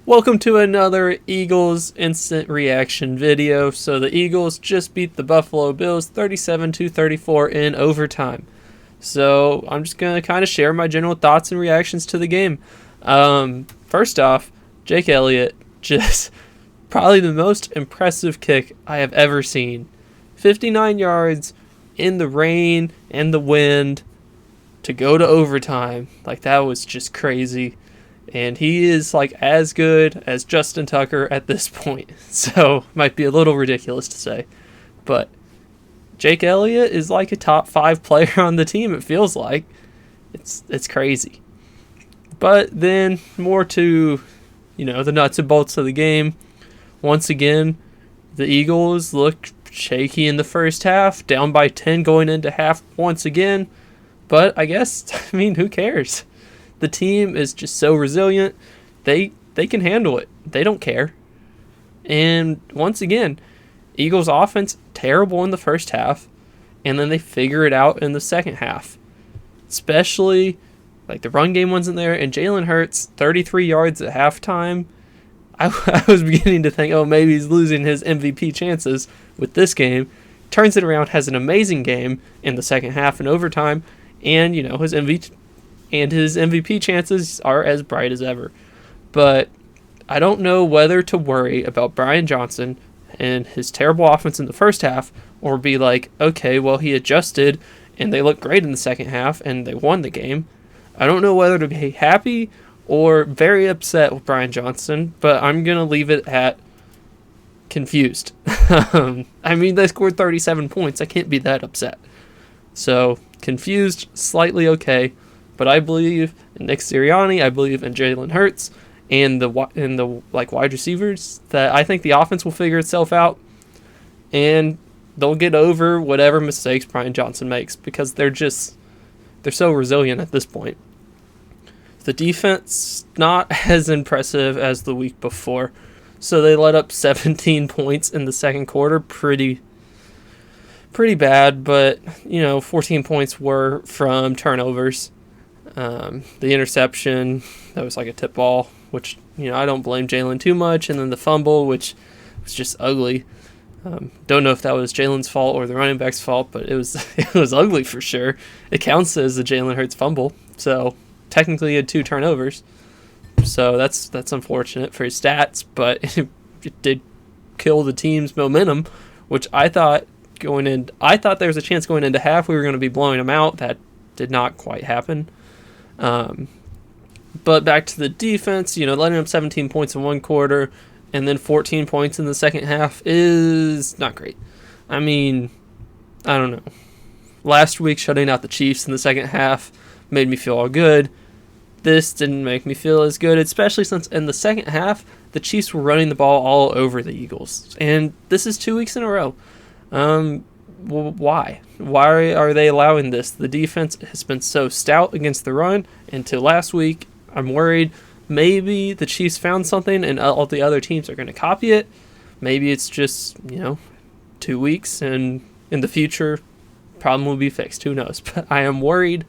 Welcome to another Eagles instant reaction video. So the Eagles just beat the Buffalo Bills 37-34 in overtime. So I'm just going to kind of share my general thoughts and reactions to the game. First off, Jake Elliot, just probably the most impressive kick I have ever seen. 59 yards in the rain and the wind to go to overtime. Like, that was just crazy. And he is like as good as Justin Tucker at this point. So might be a little ridiculous to say. But Jake Elliott is like a top 5 player on the team, it feels like. It's crazy. But then more to, the nuts and bolts of the game. Once again, the Eagles looked shaky in the first half, down by 10 going into half once again. But I guess, who cares? The team is just so resilient. They can handle it. They don't care. And once again, Eagles offense terrible in the first half, and then they figure it out in the second half. Especially, like, the run game wasn't there, and Jalen Hurts, 33 yards at halftime. I was beginning to think, maybe he's losing his MVP chances with this game. Turns it around, has an amazing game in the second half and overtime, and, his MVP chances are as bright as ever. But I don't know whether to worry about Brian Johnson and his terrible offense in the first half, or be like, okay, well, he adjusted and they looked great in the second half and they won the game. I don't know whether to be happy or very upset with Brian Johnson, but I'm going to leave it at confused. They scored 37 points. I can't be that upset. So, confused, slightly okay. But I believe in Nick Sirianni. I believe in Jalen Hurts and the wide receivers, that I think the offense will figure itself out, and they'll get over whatever mistakes Brian Johnson makes, because they're so resilient at this point. The defense not as impressive as the week before, so they let up 17 points in the second quarter. Pretty bad, but 14 points were from turnovers. The interception, that was like a tip ball, which, I don't blame Jalen too much. And then the fumble, which was just ugly. Don't know if that was Jalen's fault or the running back's fault, but it was ugly for sure. It counts as a Jalen Hurts fumble, so technically he had 2 turnovers. So that's unfortunate for his stats, but it did kill the team's momentum, which I thought there was a chance going into half we were going to be blowing them out. That did not quite happen. But back to the defense, letting up 17 points in one quarter and then 14 points in the second half is not great. I don't know. Last week, shutting out the Chiefs in the second half made me feel all good. This didn't make me feel as good, especially since in the second half, the Chiefs were running the ball all over the Eagles. And this is 2 weeks in a row. Why? Why are they allowing this? The defense has been so stout against the run until last week. I'm worried maybe the Chiefs found something and all the other teams are going to copy it. Maybe it's just, 2 weeks and in the future, problem will be fixed. Who knows? But I am worried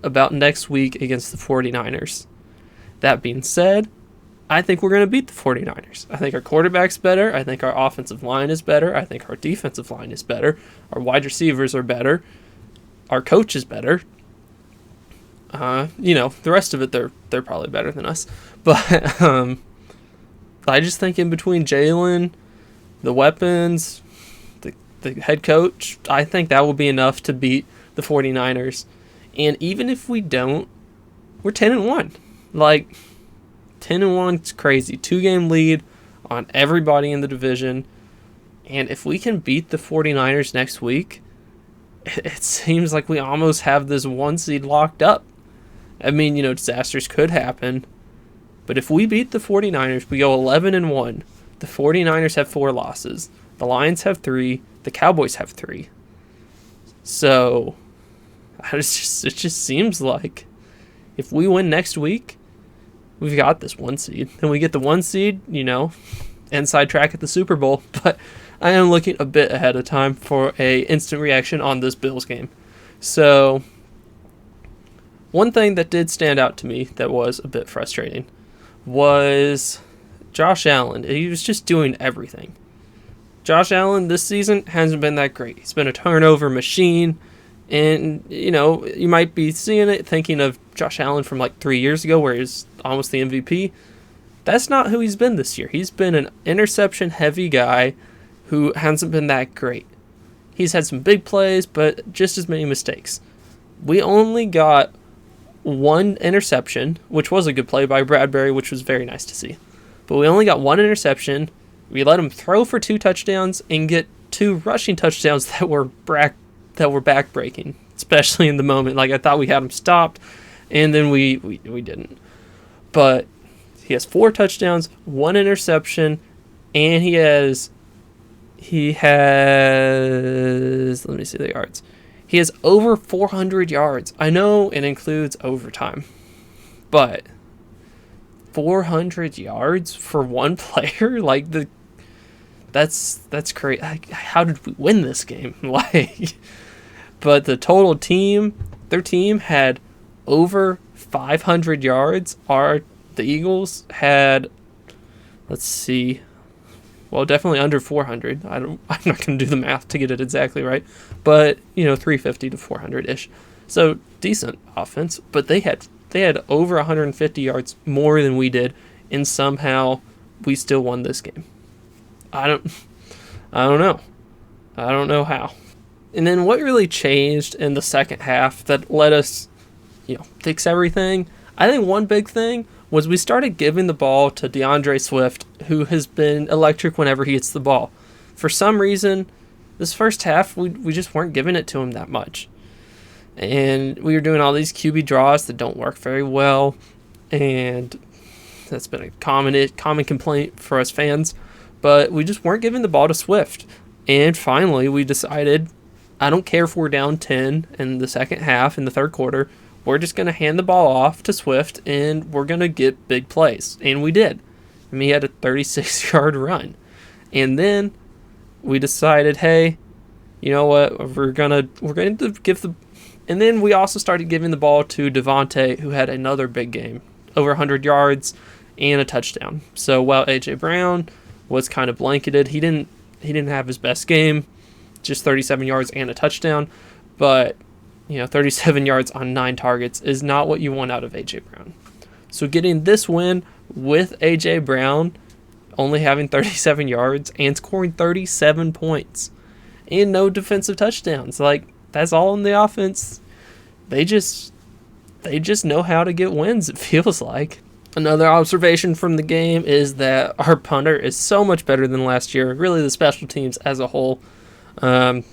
about next week against the 49ers. That being said, I think we're going to beat the 49ers. I think our quarterback's better. I think our offensive line is better. I think our defensive line is better. Our wide receivers are better. Our coach is better. The rest of it, they're probably better than us. But I just think in between Jalen, the weapons, the head coach, I think that will be enough to beat the 49ers. And even if we don't, we're 10-1. 10-1 is crazy. 2-game lead on everybody in the division. And if we can beat the 49ers next week, it seems like we almost have this 1 seed locked up. Disasters could happen. But if we beat the 49ers, we go 11-1. The 49ers have 4 losses. The Lions have 3. The Cowboys have 3. So it just seems like if we win next week, we've got this 1 seed. And we get the 1 seed, inside track at the Super Bowl. But I am looking a bit ahead of time for a instant reaction on this Bills game. So one thing that did stand out to me that was a bit frustrating was Josh Allen, he was just doing everything. Josh Allen this season hasn't been that great. He's been a turnover machine. And, you might be seeing it, thinking of Josh Allen from like 3 years ago where he was almost the MVP. That's not who he's been this year. He's been an interception-heavy guy who hasn't been that great. He's had some big plays, but just as many mistakes. We only got one interception, which was a good play by Bradbury, which was very nice to see. But we only got one interception. We let him throw for 2 touchdowns and get 2 rushing touchdowns that were back-breaking, especially in the moment. Like, I thought we had him stopped, and then we didn't. But he has 4 touchdowns, 1 interception, and he has, let me see the yards. He has over 400 yards. I know it includes overtime, but 400 yards for one player? Like, that's crazy. How did we win this game? But the total team, their team had over 500 yards. The Eagles had, let's see, well, definitely under 400. I'm not going to do the math to get it exactly right, but 350 to 400-ish. So decent offense, but they had over 150 yards more than we did, and somehow we still won this game. I don't know. I don't know how. And then what really changed in the second half that let us, fix everything? I think one big thing was we started giving the ball to DeAndre Swift, who has been electric whenever he hits the ball. For some reason, this first half, we just weren't giving it to him that much. And we were doing all these QB draws that don't work very well, and that's been a common complaint for us fans. But we just weren't giving the ball to Swift. And finally, we decided, I don't care if we're down 10 in the second half, in the third quarter, we're just going to hand the ball off to Swift, and we're going to get big plays. And we did. I mean, he had a 36-yard run. And then we decided, hey, you know what, we're going to give the... And then we also started giving the ball to Devontae, who had another big game, over 100 yards and a touchdown. So while A.J. Brown was kind of blanketed, he didn't have his best game, just 37 yards and a touchdown, but 37 yards on 9 targets is not what you want out of A.J. Brown. So getting this win with A.J. Brown only having 37 yards and scoring 37 points and no defensive touchdowns, that's all in the offense. They just know how to get wins, it feels like. Another observation from the game is that our punter is so much better than last year, really the special teams as a whole. Of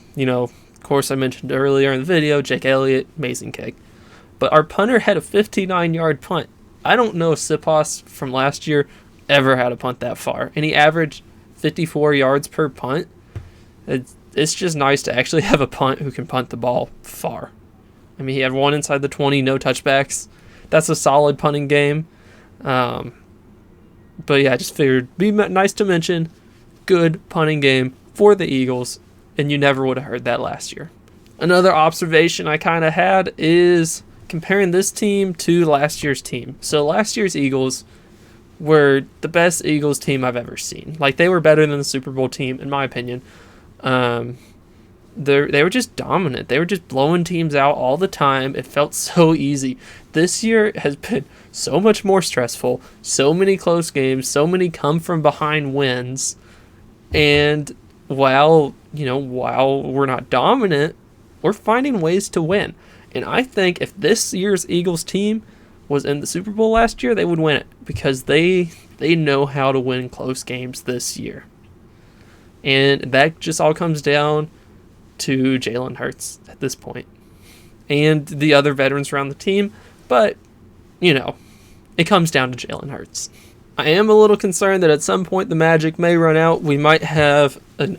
course, I mentioned earlier in the video, Jake Elliot, amazing kick. But our punter had a 59-yard punt. I don't know if Sipos from last year ever had a punt that far. And he averaged 54 yards per punt. It's just nice to actually have a punt who can punt the ball far. I mean, he had one inside the 20, no touchbacks. That's a solid punting game. But yeah, I just figured it'd be nice to mention, good punting game for the Eagles, and you never would have heard that last year. Another observation I kind of had is comparing this team to last year's team. So last year's Eagles were the best Eagles team I've ever seen. They were better than the Super Bowl team, in my opinion. They were just dominant. They were just blowing teams out all the time. It felt so easy. This year has been so much more stressful. So many close games. So many come from behind wins. And while we're not dominant, we're finding ways to win. And I think if this year's Eagles team was in the Super Bowl last year, they would win it because they know how to win close games this year. And that just all comes down to Jalen Hurts at this point and the other veterans around the team. But, it comes down to Jalen Hurts. I am a little concerned that at some point the magic may run out. We might have an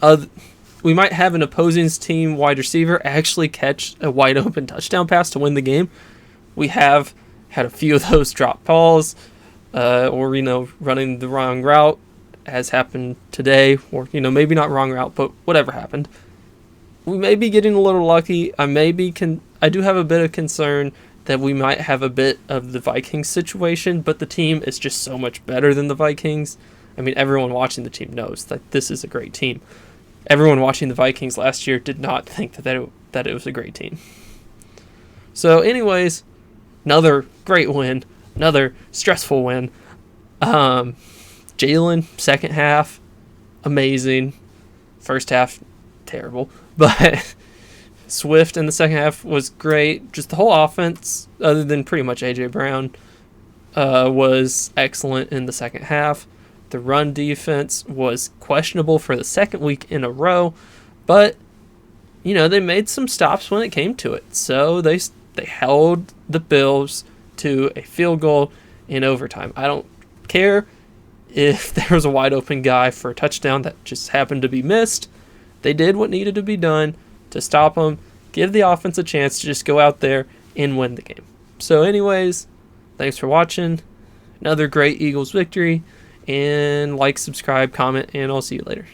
opposing team wide receiver actually catch a wide open touchdown pass to win the game. We have had a few of those drop balls or running the wrong route, as happened today, or maybe not wrong route, but whatever happened. We may be getting a little lucky. I do have a bit of concern that we might have a bit of the Vikings situation, but the team is just so much better than the Vikings. I mean, everyone watching the team knows that this is a great team. Everyone watching the Vikings last year did not think that it was a great team. So anyways, another great win, another stressful win. Jalen, second half, amazing. First half, terrible. But Swift in the second half was great. Just the whole offense, other than pretty much A.J. Brown, was excellent in the second half. The run defense was questionable for the second week in a row, but they made some stops when it came to it. So they held the Bills to a field goal in overtime. I don't care if there was a wide open guy for a touchdown that just happened to be missed. They did what needed to be done to stop them, give the offense a chance to just go out there and win the game. So anyways, thanks for watching. Another great Eagles victory. And like, subscribe, comment, and I'll see you later.